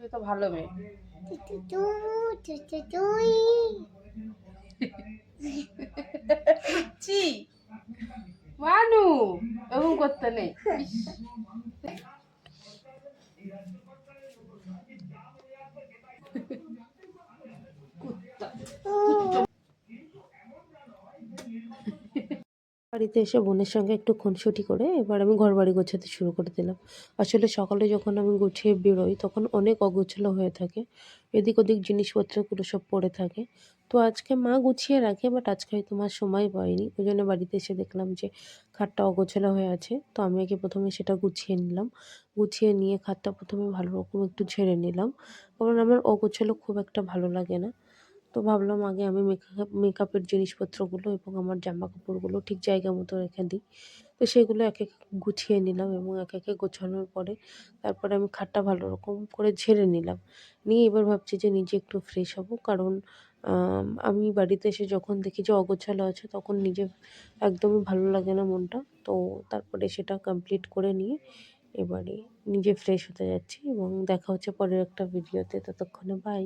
তুই তো ভালো মেয়ে। চি মানু এরকম করতে নেই। ইস, কুত্তা। বাড়িতে এসে বোনের সঙ্গে একটু খুনসুটি করে এবার আমি ঘরবাড়ি গোছাতে শুরু করে দিলাম। আসলে সকালে যখন আমি গুছিয়ে বেরোই তখন অনেক অগোছালো হয়ে থাকে। এদিক ওদিক জিনিসপত্রগুলো সব পড়ে থাকে। তো আজকে মা গুছিয়ে রাখে, বাট আজকে হয়তো মা সময় পায়নি। ওইজন্য বাড়িতে এসে দেখলাম যে খাটটা অগোছালো হয়ে আছে। তো আমি আগে ১ম এ সেটা গুছিয়ে নিলাম। গুছিয়ে নিয়ে খাটটা ১ম এ ভালো রকম একটু ঝেড়ে নিলাম। কারণ আমার অগোছালো খুব একটা ভালো লাগে না। তো ভাবলাম আগে আমি মেকআপের জিনিসপত্রগুলো এবং আমার জামাকাপড়গুলো ঠিক জায়গা মতো রেখে দিই। তো সেগুলো একে, একে গুছিয়ে নিলাম এবং একে, একে গোছানোর পরে তারপরে আমি খাটটা ভালো রকম করে ঝেড়ে নিলাম। নিয়ে এবার ভাবছি যে নিজে একটু ফ্রেশ হবো। কারণ আমি বাড়িতে এসে যখন দেখি যে অগোছালো আছে তখন নিজের একদমই ভালো লাগে না মনটা। তো তারপরে সেটা কমপ্লিট করে নিয়ে এবারে নিজে ফ্রেশ হতে যাচ্ছি এবং দেখা হচ্ছে পরের একটা ভিডিওতে। ততক্ষণে বাই।